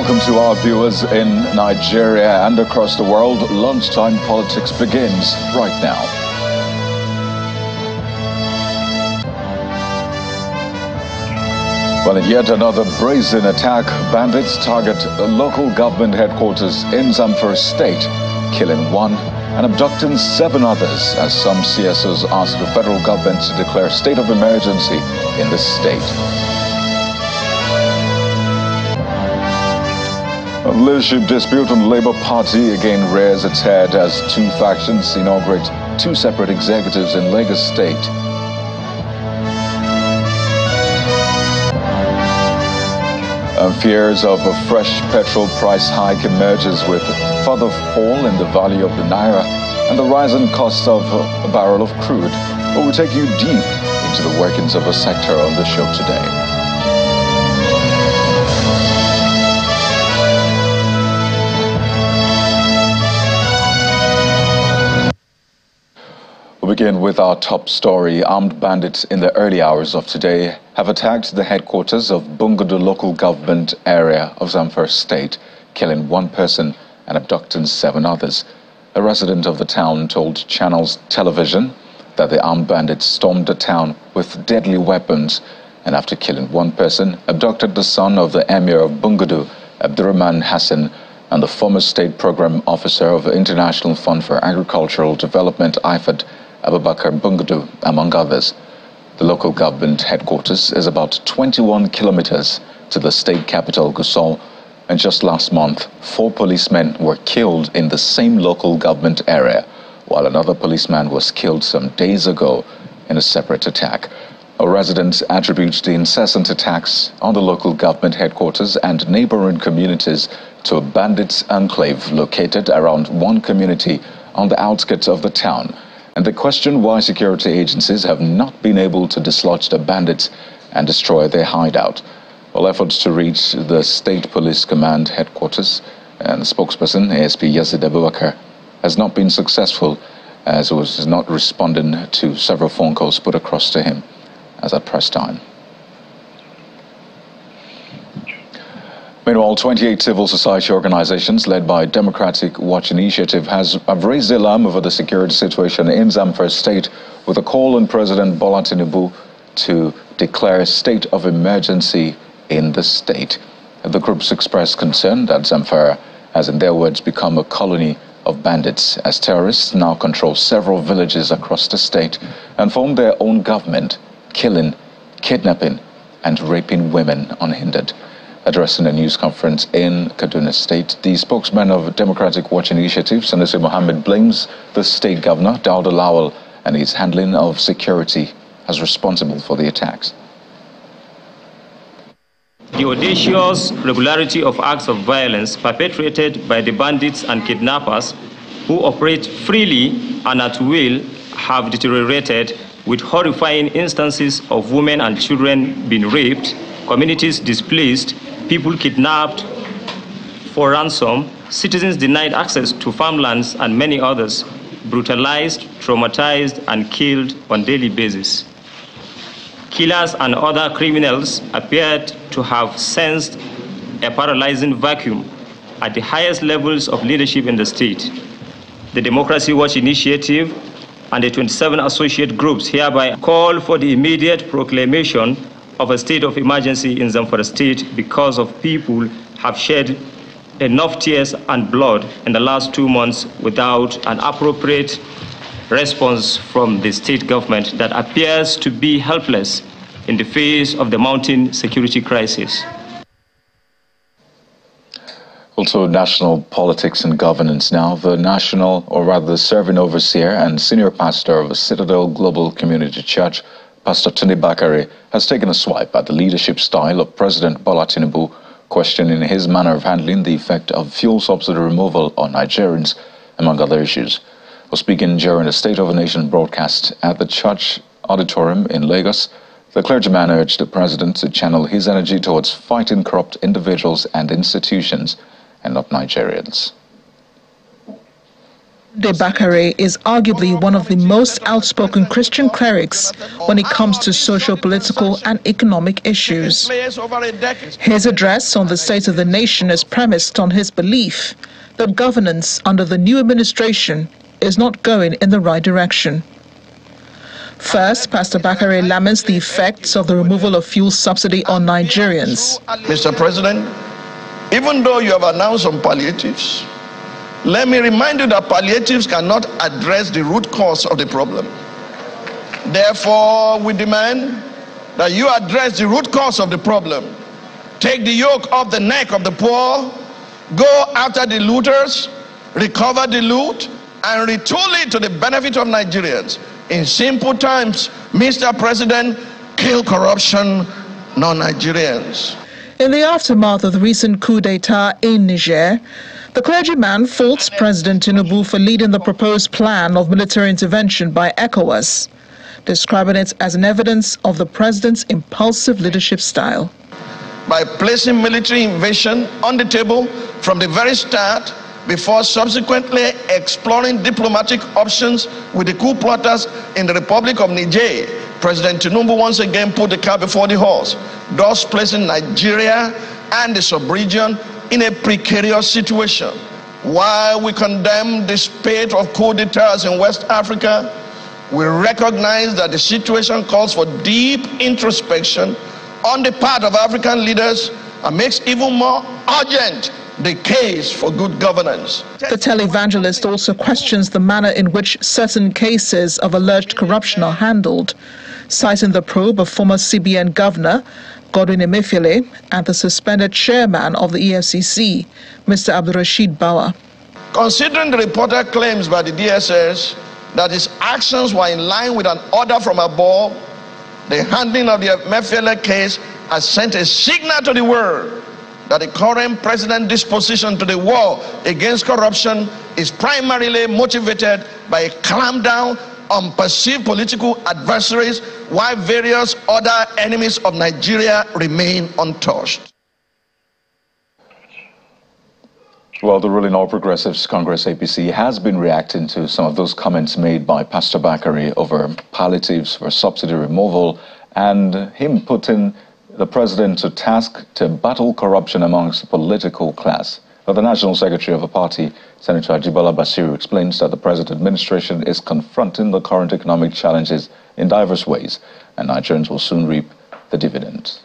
welcome to our viewers in Nigeria and across the world. Lunchtime Politics begins right now. Well, in yet another brazen attack, bandits target a local government headquarters in Zamfara state, killing one and abducting 7 others as some CSOs ask the federal government to declare state of emergency in the state. A leadership dispute on the Labour Party again rears its head as 2 factions inaugurate 2 separate executives in Lagos State. And fears of a fresh petrol price hike emerges with further fall in the value of the naira and the rising cost of a barrel of crude. But we'll take you deep into the workings of the sector on the show today. We begin with our top story. Armed bandits in the early hours of today have attacked the headquarters of Bungudu local government area of Zamfara state, killing 1 person and abducting 7 others. A resident of the town told Channels Television that the armed bandits stormed the town with deadly weapons and after killing 1 person, abducted the son of the emir of Bungudu, Abdurrahman Hassan, and the former state program officer of the International Fund for Agricultural Development, IFAD, Abubakar Bungudu, among others. The local government headquarters is about 21 kilometers to the state capital, Gusau, and just last month, 4 policemen were killed in the same local government area, while another policeman was killed some days ago in a separate attack. Our residents attribute the incessant attacks on the local government headquarters and neighboring communities to a bandits enclave located around one community on the outskirts of the town. And they question why security agencies have not been able to dislodge the bandits and destroy their hideout. Well, efforts to reach the State Police Command headquarters and the spokesperson, ASP Yazid Abubakar, has not been successful as it was not responding to several phone calls put across to him as at press time. Meanwhile, 28 civil society organizations led by Democratic Watch Initiative have raised the alarm over the security situation in Zamfara state with a call on President Bola Tinubu to declare a state of emergency in the state. The groups expressed concern that Zamfara has, in their words, become a colony of bandits as terrorists now control several villages across the state and form their own government, killing, kidnapping, and raping women unhindered. Addressing a news conference in Kaduna State, the spokesman of Democratic Watch Initiative, Senator Mohammed, blames the state governor, Dauda Lawal, and his handling of security as responsible for the attacks. The audacious regularity of acts of violence perpetrated by the bandits and kidnappers who operate freely and at will have deteriorated, with horrifying instances of women and children being raped, communities displaced, people kidnapped for ransom, citizens denied access to farmlands, and many others brutalized, traumatized, and killed on a daily basis. Killers and other criminals appeared to have sensed a paralyzing vacuum at the highest levels of leadership in the state. The Democracy Watch Initiative and the 27 associate groups hereby call for the immediate proclamation of a state of emergency in Zamfara state because of people have shed enough tears and blood in the last 2 months without an appropriate response from the state government that appears to be helpless in the face of the mounting security crisis. Also, national politics and governance now. The national, or rather the serving overseer and senior pastor of the Citadel Global Community Church, Pastor Tunde Bakare, has taken a swipe at the leadership style of President Bola Tinubu, questioning his manner of handling the effect of fuel subsidy removal on Nigerians, among other issues. While speaking during the State of the Nation broadcast at the church auditorium in Lagos, the clergyman urged the president to channel his energy towards fighting corrupt individuals and institutions and not Nigerians. Bakare is arguably one of the most outspoken Christian clerics when it comes to socio-political and economic issues. His address on the state of the nation is premised on his belief that governance under the new administration is not going in the right direction. First, Pastor Bakare laments the effects of the removal of fuel subsidy on Nigerians. Mr. President, even though you have announced some palliatives, let me remind you that palliatives cannot address the root cause of the problem. Therefore, we demand that you address the root cause of the problem. Take the yoke off the neck of the poor, go after the looters, recover the loot, and retool it to the benefit of Nigerians. In simple terms, Mr. President, kill corruption, non-Nigerians. In the aftermath of the recent coup d'etat in Niger, the clergyman faults President Tinubu for leading the proposed plan of military intervention by ECOWAS, describing it as an evidence of the president's impulsive leadership style. By placing military invasion on the table from the very start, before subsequently exploring diplomatic options with the coup plotters in the Republic of Niger, President Tinubu once again put the cart before the horse, thus placing Nigeria and the sub-region in a precarious situation. While we condemn the spate of coup d'etats in West Africa, we recognize that the situation calls for deep introspection on the part of African leaders and makes even more urgent the case for good governance. The televangelist also questions the manner in which certain cases of alleged corruption are handled, citing the probe of former CBN Governor Godwin Emefiele and the suspended chairman of the EFCC, Mr. Abdulrasheed Bawa. Considering the reported claims by the DSS that his actions were in line with an order from above, the handling of the Emefiele case has sent a signal to the world that the current president's disposition to the war against corruption is primarily motivated by a clampdown on perceived political adversaries, while various other enemies of Nigeria remain untouched. Well, the ruling All Progressives Congress APC has been reacting to some of those comments made by Pastor Bakare over palliatives for subsidy removal and him putting the president to task to battle corruption amongst the political class. Now, the National Secretary of the party, Senator Ajibola Basiru, explains that the present administration is confronting the current economic challenges in diverse ways, and Nigerians will soon reap the dividends.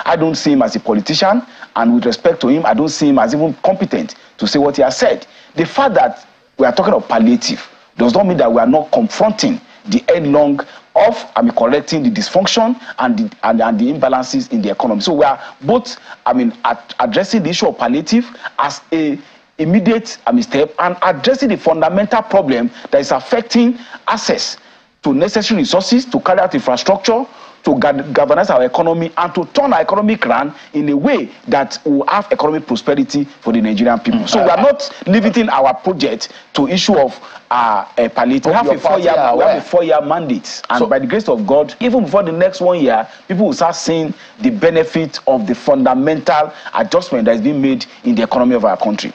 I don't see him as a politician, and with respect to him, I don't see him as even competent to say what he has said. The fact that we are talking of palliative does not mean that we are not confronting the headlong of correcting the dysfunction and the imbalances in the economy. So we are both addressing the issue of palliative as a immediate step and addressing the fundamental problem that is affecting access to necessary resources to carry out infrastructure, to galvanize our economy, and to turn our economic run in a way that will have economic prosperity for the Nigerian people. So we are not limiting our project to issue of palliative. We have a four-year mandate, and so, by the grace of God, even before the next 1 year, people will start seeing the benefit of the fundamental adjustment that is being made in the economy of our country.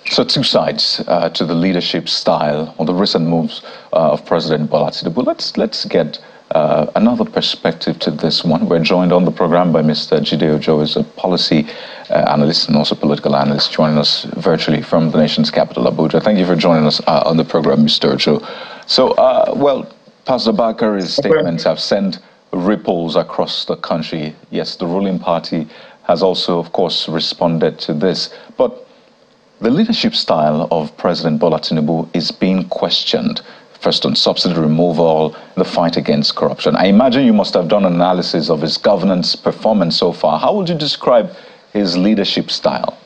So two sides to the leadership style or the recent moves of President Bola Tinubu. Let's get another perspective to this one. We're joined on the program by Mr. Jide Ojo, who is a policy analyst and also political analyst, joining us virtually from the nation's capital, Abuja. Thank you for joining us on the program, Mr. Ojo. So, well, Pastor Bakare's statements have sent ripples across the country. Yes, the ruling party has also, of course, responded to this. But the leadership style of President Bola Tinubu is being questioned, first on subsidy removal, the fight against corruption. I imagine you must have done an analysis of his governance performance so far. How would you describe his leadership style?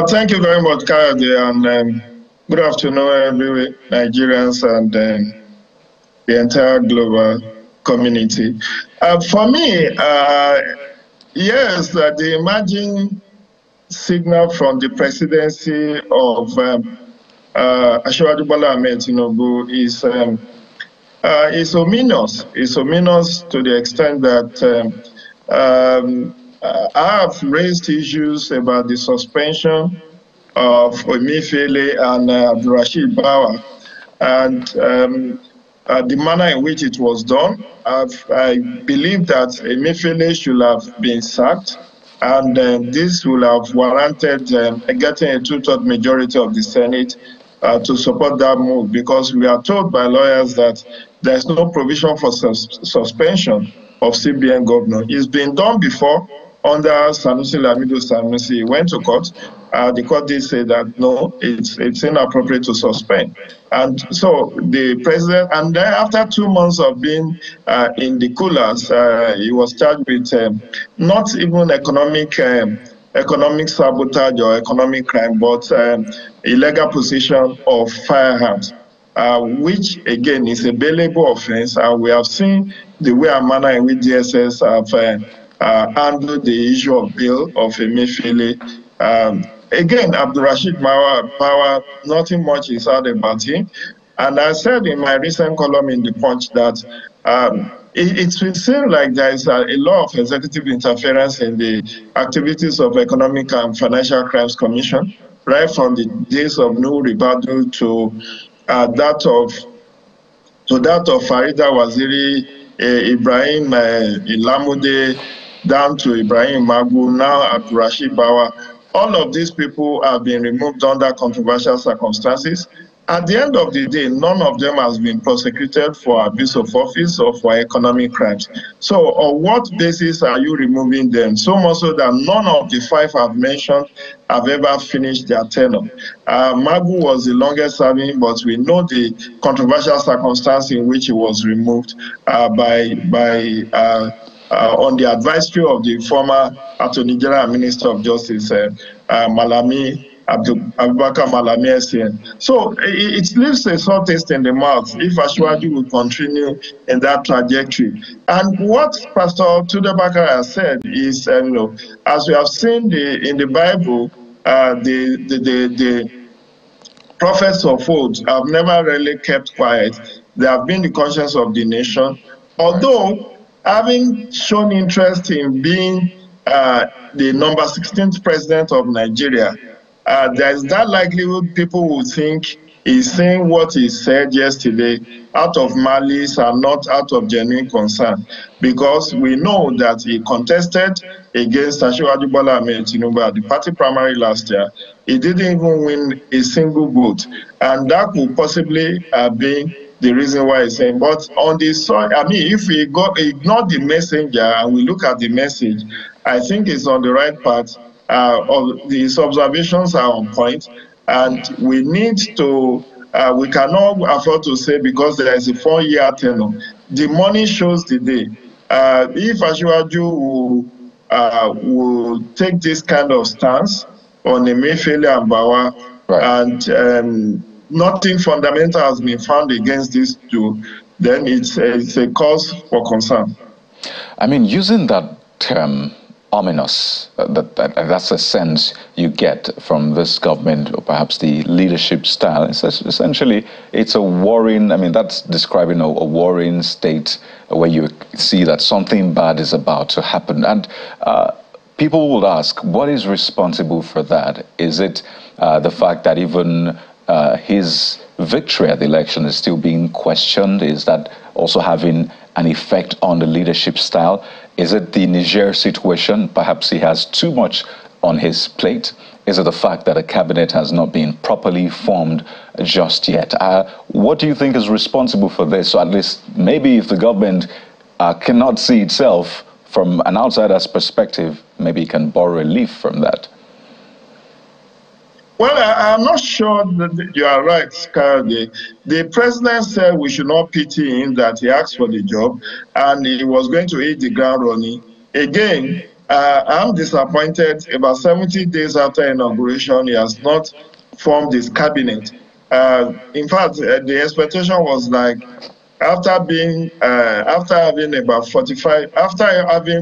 Thank you very much, Kayode, and good afternoon, every Nigerians and the entire global community. For me, yes, the emerging signal from the presidency of Asiwaju Bola Ahmed Tinubu is is ominous. It's ominous to the extent that I have raised issues about the suspension of Emefiele and Abdulrasheed Bawa, and the manner in which it was done. I believe that Emefiele should have been sacked, and this will have warranted getting a two-thirds majority of the Senate to support that move, because we are told by lawyers that there is no provision for suspension of CBN governor. It's been done before under Sanusi Lamido Sanusi. He went to court. The court did say that no, it's inappropriate to suspend. And so the president, and then after 2 months of being in the coolers, he was charged with not even economic sabotage or economic crime, but illegal possession of firearms, which again is a bailable offense. And we have seen the way and manner in which DSS have handled the issue of bail of Emefiele. Again, Abdulrasheed Bawa, nothing much is said about him. And I said in my recent column in The Punch that it will seem like there is a lot of executive interference in the activities of Economic and Financial Crimes Commission, right from the days of Nuhu Ribadu to that of Farida Waziri, Ibrahim Ilamude, down to Ibrahim Magu, now Abdulrasheed Bawa. All of these people have been removed under controversial circumstances. At the end of the day, none of them has been prosecuted for abuse of office or for economic crimes. So on what basis are you removing them? So much so that none of the 5 I've mentioned have ever finished their tenure. Magu was the longest serving, but we know the controversial circumstance in which he was removed on the advisory of the former Attorney General and Minister of Justice, Malami Abubakar Malami SN. So it leaves a sore taste in the mouth if Ashwaju will continue in that trajectory. And what Pastor Tunde Bakare has said is, as we have seen in the Bible, the prophets of old have never really kept quiet. They have been the conscience of the nation. Although having shown interest in being the number 16th president of Nigeria, there is that likelihood people will think he's saying what he said yesterday out of malice and not out of genuine concern, because we know that he contested against Asiwaju Bola Ahmed Tinubu at the party primary last year. He didn't even win a single vote, and that could possibly be the reason why he's saying. But on the side, if we ignore the messenger and we look at the message, I think it's on the right path. These observations are on point, and we need to, we cannot afford to say because there is a 4-year tenure. The money shows the day. If Asiwaju will take this kind of stance on Emefiele and Bawa, right, and nothing fundamental has been found against these two, then it's a cause for concern. Using that term, ominous, that's a sense you get from this government, or perhaps the leadership style. Essentially, it's a worrying, that's describing a worrying state where you see that something bad is about to happen. And people will ask, what is responsible for that? Is it the fact that even his victory at the election is still being questioned? Is that also having an effect on the leadership style? Is it the Niger situation? Perhaps he has too much on his plate. Is it the fact that a cabinet has not been properly formed just yet? What do you think is responsible for this? So at least maybe if the government cannot see itself from an outsider's perspective, maybe it can borrow relief from that. Well, I'm not sure that you are right, Kayode. The president said we should not pity him, that he asked for the job and he was going to hit the ground running. Again, I'm disappointed. About 70 days after inauguration, he has not formed his cabinet. In fact, the expectation was like after having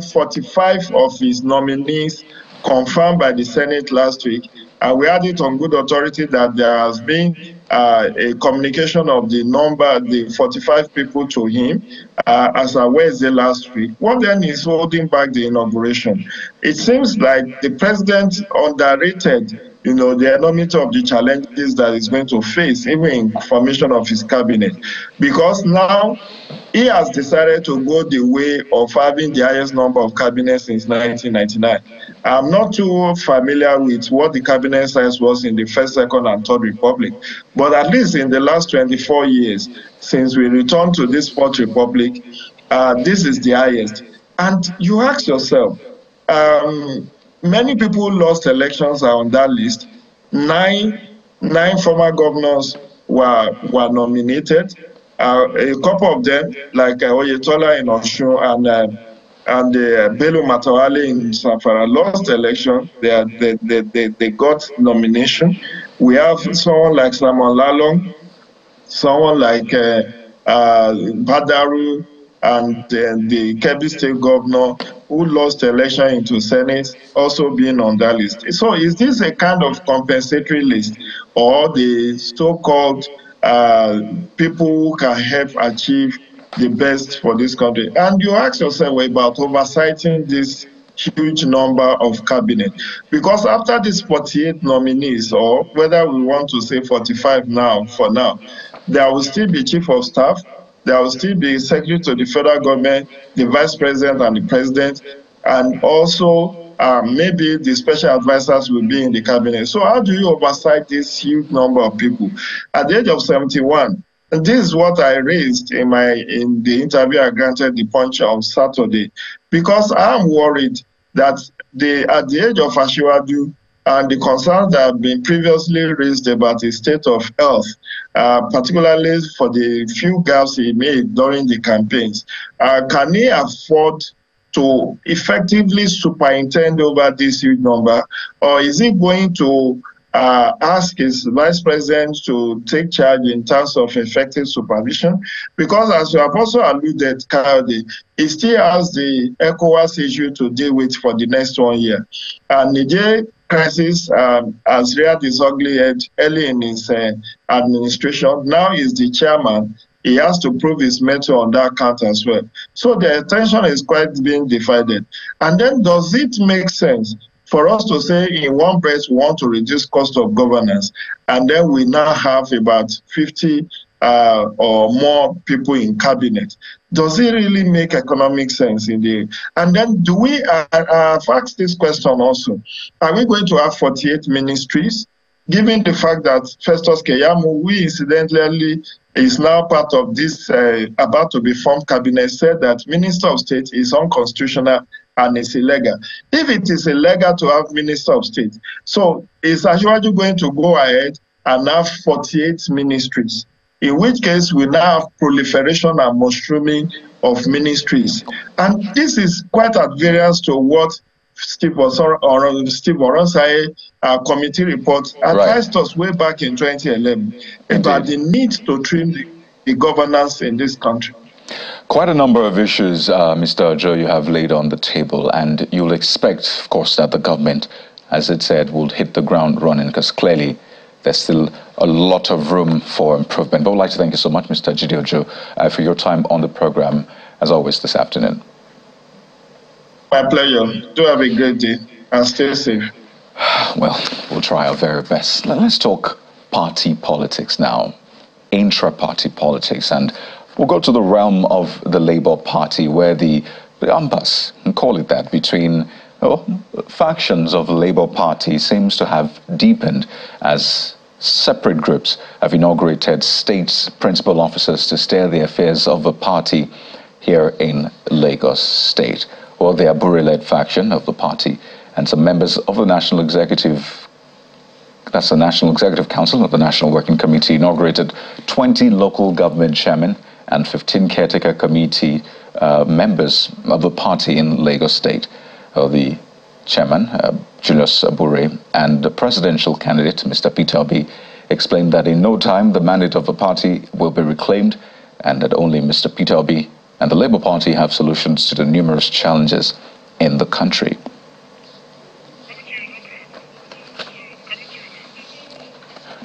45 of his nominees confirmed by the Senate last week, And we had it on good authority that there has been a communication of the number, the 45 people to him as a Wednesday last week. What then is holding back the inauguration? It seems like the president underrated the enormity of the challenges that he's going to face, even in formation of his cabinet, because now he has decided to go the way of having the highest number of cabinets since 1999. I'm not too familiar with what the cabinet size was in the First, Second, and Third Republic, but at least in the last 24 years, since we returned to this Fourth Republic, this is the highest. And you ask yourself, many people who lost elections are on that list. Nine former governors were nominated. A couple of them, like Oyetola in Osun and Bello Matawale in Zamfara, lost election. They got nomination. We have someone like Samuel Lalong, someone like Badaru, and the Kebbi State governor who lost election into Senate also being on that list. So is this a kind of compensatory list, or the so-called people who can help achieve the best for this country? And you ask yourself about oversighting this huge number of cabinet, because after these 48 nominees, or whether we want to say 45 now, for now, there will still be chief of staff, there will still be secretary to the federal government, the vice president and the president, and also maybe the special advisors will be in the cabinet. So how do you oversight this huge number of people? At the age of 71, and this is what I raised in the interview I granted the Punch on Saturday, because I'm worried that at the age of Asiwaju, and the concerns that have been previously raised about his state of health, particularly for the few gaps he made during the campaigns, can he afford to effectively superintend over this huge number, or is he going to ask his vice president to take charge in terms of effective supervision? Because as you have also alluded, Kayode, he still has the ECOWAS issue to deal with for the next 1 year. And Niger crisis has reared its ugly head early in his administration. Now he's the chairman. He has to prove his mettle on that count as well. So the attention is quite being divided. And then does it make sense for us to say in one breath we want to reduce cost of governance, and then we now have about 50 or more people in cabinet? Does it really make economic sense in the? And then do we I've asked this question also, are we going to have 48 ministries, given the fact that Festus Keyamo, who incidentally is now part of this about to be formed cabinet, said that Minister of State is unconstitutional and it's illegal. If it is illegal to have Minister of State, so is Asiwaju going to go ahead and have 48 ministries? In which case we now have proliferation and mushrooming of ministries. And this is quite at variance to what Steve Oronsaye committee report advised us way back in 2011 about the need to trim the governance in this country. Quite a number of issues, Mr. Ojo, you have laid on the table, and you'll expect, of course, that the government, as it said, will hit the ground running, because clearly there's still a lot of room for improvement. But I would like to thank you so much, Mr. Jide Ojo, for your time on the program, as always, this afternoon. My pleasure. Do have a great day and stay safe. Well, we'll try our very best. Let's talk party politics now, intra-party politics, and we'll go to the realm of the Labour Party, where the impasse, and call it that, between factions of the Labour Party seems to have deepened as separate groups have inaugurated state principal officers to steer the affairs of the party here in Lagos State. Well, the Abure-led faction of the party and some members of the National Executive, that's the National Executive Council of the National Working Committee, inaugurated 20 local government chairmen and 15 caretaker committee members of the party in Lagos State. The chairman, Julius Abure, and the presidential candidate, Mr. Peter Obi, explained that in no time the mandate of the party will be reclaimed, and that only Mr. Peter Obi and the Labour Party have solutions to the numerous challenges in the country.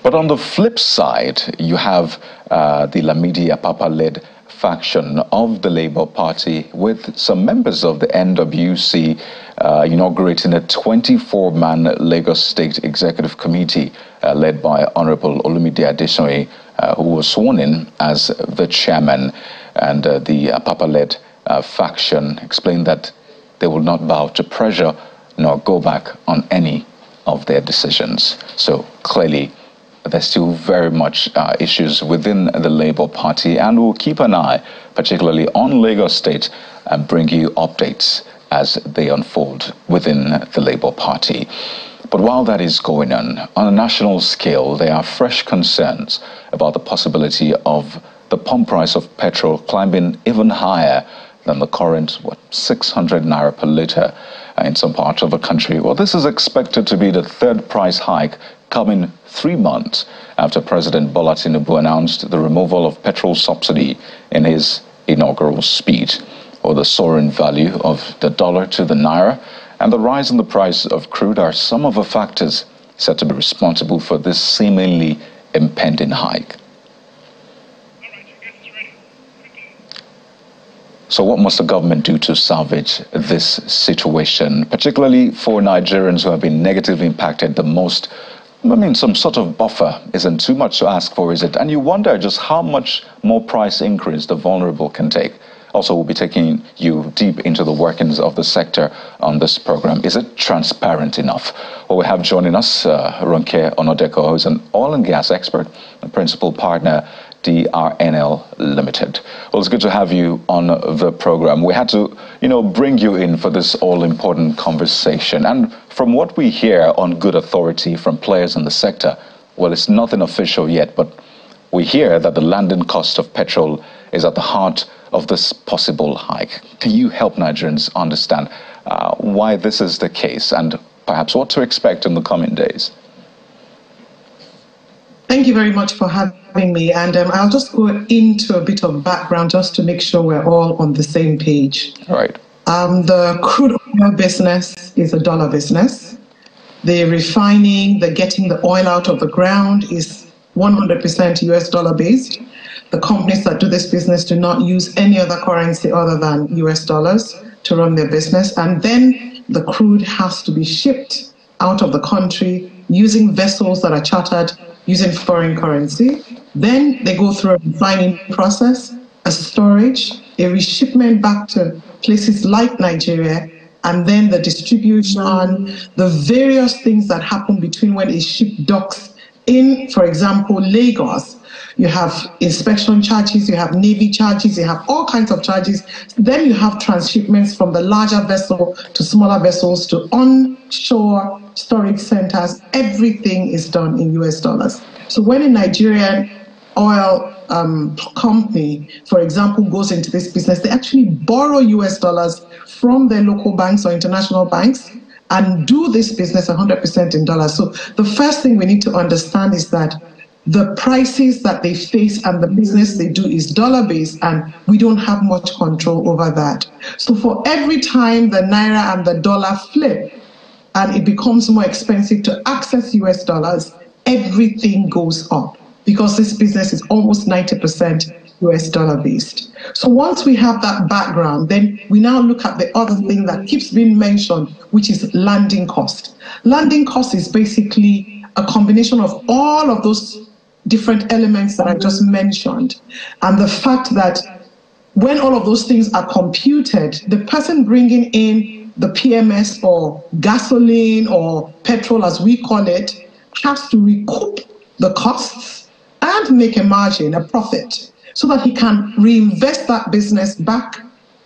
But on the flip side, you have the Lamidi Apapa-led faction of the Labour Party with some members of the NWC inaugurating a 24-man Lagos State Executive Committee led by Honourable Olumide Adesoye, who was sworn in as the chairman. And the Apapa-led faction explained that they will not bow to pressure nor go back on any of their decisions. So clearly, there's still very much issues within the Labour Party, and we'll keep an eye, particularly on Lagos State, and bring you updates as they unfold within the Labour Party. But while that is going on a national scale, there are fresh concerns about the possibility of the pump price of petrol climbing even higher than the current, 600 naira per litre in some parts of the country. Well, this is expected to be the third price hike coming 3 months after President Bola Tinubu announced the removal of petrol subsidy in his inaugural speech. Or the soaring value of the dollar to the naira and the rise in the price of crude are some of the factors said to be responsible for this seemingly impending hike. So what must the government do to salvage this situation, particularly for Nigerians who have been negatively impacted the most? I mean, some sort of buffer isn't too much to ask for, is it? And you wonder just how much more price increase the vulnerable can take. Also, we'll be taking you deep into the workings of the sector on this program. Is it transparent enough? Well, we have joining us Ronke Onodeko, who's an oil and gas expert and principal partner, DRNL Limited. Well, it's good to have you on the program. We had to, bring you in for this all-important conversation. And from what we hear on good authority from players in the sector, well, it's nothing official yet, but we hear that the landing cost of petrol is at the heart of this possible hike. Can you help Nigerians understand why this is the case and perhaps what to expect in the coming days? Thank you very much for having me. And I'll just go into a bit of background just to make sure we're all on the same page. All right. The crude oil business is a dollar business. The refining, the getting the oil out of the ground is 100% US dollar based. The companies that do this business do not use any other currency other than US dollars to run their business. And then the crude has to be shipped out of the country using vessels that are chartered using foreign currency. Then they go through a refining process, a storage, a reshipment back to places like Nigeria, and then the distribution, the various things that happen between when a ship docks in, for example, Lagos. You have inspection charges, you have Navy charges, you have all kinds of charges. Then you have transshipments from the larger vessel to smaller vessels to onshore storage centers. Everything is done in US dollars. So when a Nigerian oil company, for example, goes into this business, they actually borrow US dollars from their local banks or international banks and do this business 100% in dollars. So the first thing we need to understand is that the prices that they face and the business they do is dollar-based, and we don't have much control over that. So for every time the naira and the dollar flip and it becomes more expensive to access US dollars, everything goes up because this business is almost 90% US dollar-based. So once we have that background, then we now look at the other thing that keeps being mentioned, which is landing cost. Landing cost is basically a combination of all of those different elements that I just mentioned, and the fact that when all of those things are computed, the person bringing in the PMS or gasoline or petrol, as we call it, has to recoup the costs and make a margin, a profit, so that he can reinvest that business back,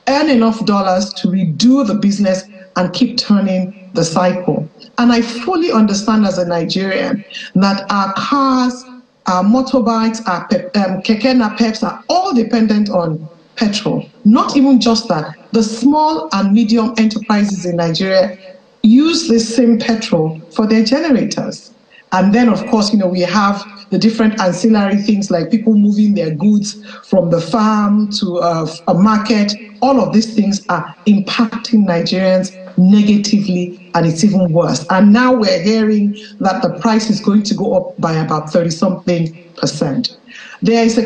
earn enough dollars to redo the business and keep turning the cycle. And I fully understand as a Nigerian that our cars, our motorbikes, our keke napeps are all dependent on petrol. Not even just that. The small and medium enterprises in Nigeria use this same petrol for their generators. And then, of course, we have the different ancillary things like people moving their goods from the farm to a market. All of these things are impacting Nigerians negatively, and it's even worse. And now we're hearing that the price is going to go up by about 30-something%. There's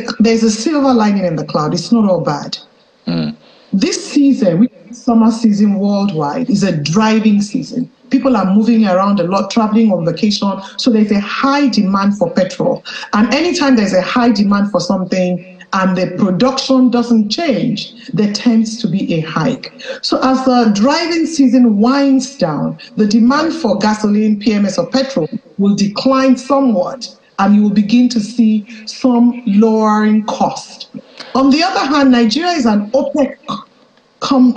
a silver lining in the cloud. It's not all bad. This season, which is summer season worldwide, is a driving season. People are moving around a lot, traveling on vacation, so there's a high demand for petrol. And anytime there's a high demand for something and the production doesn't change, there tends to be a hike. So as the driving season winds down, the demand for gasoline, PMS, or petrol will decline somewhat, and you will begin to see some lowering cost. On the other hand, Nigeria is an OPEC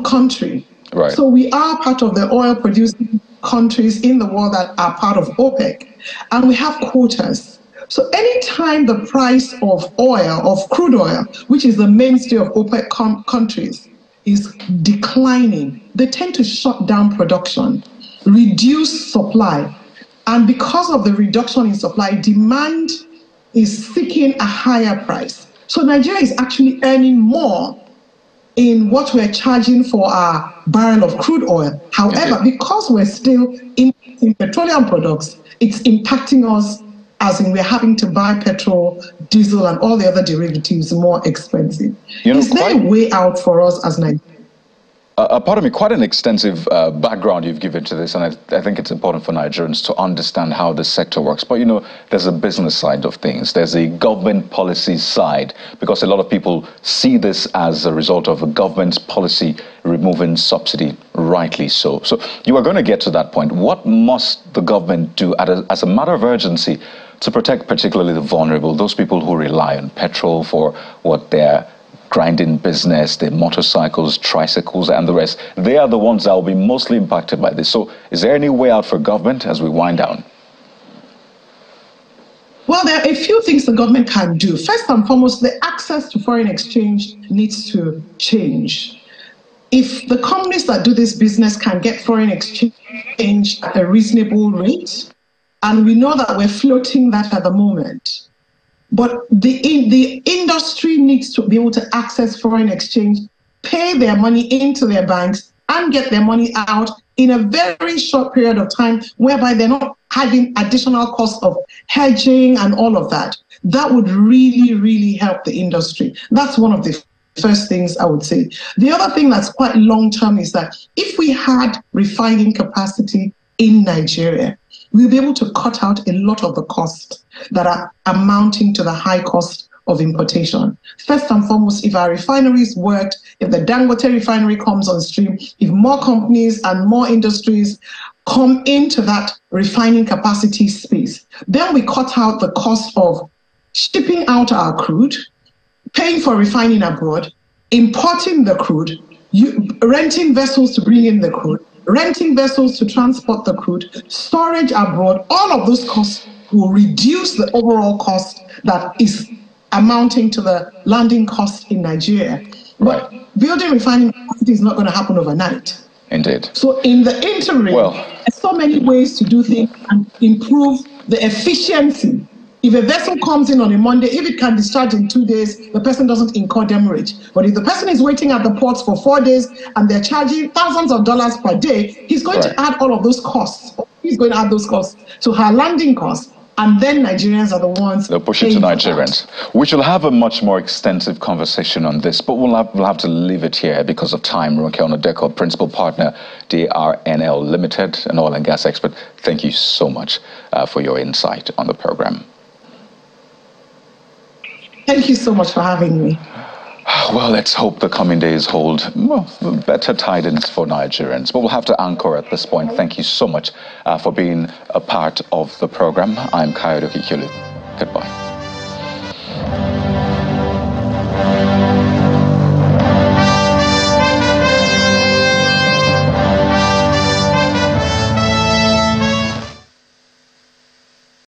country. Right. So we are part of the oil-producing countries in the world that are part of OPEC, and we have quotas. So anytime the price of oil, of crude oil, which is the mainstay of OPEC countries, is declining, they tend to shut down production, reduce supply. And because of the reduction in supply, demand is seeking a higher price. So Nigeria is actually earning more in what we're charging for our barrel of crude oil. However, because we're still importing petroleum products, it's impacting us, as in we're having to buy petrol, diesel, and all the other derivatives more expensive. Is there a way out for us as Nigerians? Pardon me, quite an extensive background you've given to this, and I think it's important for Nigerians to understand how this sector works. But, you know, there's a business side of things. There's a government policy side, because a lot of people see this as a result of a government's policy removing subsidy, rightly so. So you are going to get to that point. What must the government do as a matter of urgency to protect particularly the vulnerable, those people who rely on petrol for what they're grinding business, the motorcycles, tricycles, and the rest? They are the ones that will be mostly impacted by this. So is there any way out for government as we wind down? Well, there are a few things the government can do. First and foremost, the access to foreign exchange needs to change. If the companies that do this business can get foreign exchange at a reasonable rate, and we know that we're floating that at the moment, but the industry needs to be able to access foreign exchange, pay their money into their banks, and get their money out in a very short period of time, whereby they're not having additional costs of hedging and all of that. That would really, really help the industry. That's one of the first things I would say. The other thing that's quite long-term is that if we had refining capacity in Nigeria, we'll be able to cut out a lot of the costs that are amounting to the high cost of importation. First and foremost, if our refineries worked, if the Dangote refinery comes on stream, if more companies and more industries come into that refining capacity space, then we cut out the cost of shipping out our crude, paying for refining abroad, importing the crude, renting vessels to bring in the crude, renting vessels to transport the crude, storage abroad. All of those costs will reduce the overall cost that is amounting to the landing cost in Nigeria. But building refining capacity is not going to happen overnight. Indeed. So in the interim, there's so many ways to do things and improve the efficiency. If a vessel comes in on a Monday, if it can discharge in 2 days, the person doesn't incur demurrage. But if the person is waiting at the ports for 4 days and they're charging thousands of dollars per day, he's going to add all of those costs. He's going to add those costs to her landing costs. And then Nigerians are the ones. They'll push it to Nigerians. We shall have a much more extensive conversation on this, but we'll have to leave it here because of time. Ronke Onodeko, Principal Partner, DRNL Limited, an oil and gas expert. Thank you so much for your insight on the program. Thank you so much for having me. Well, let's hope the coming days hold better tidings for Nigerians. But we'll have to anchor at this point. Thank you so much for being a part of the program. I'm Kayode Kikulu. Goodbye.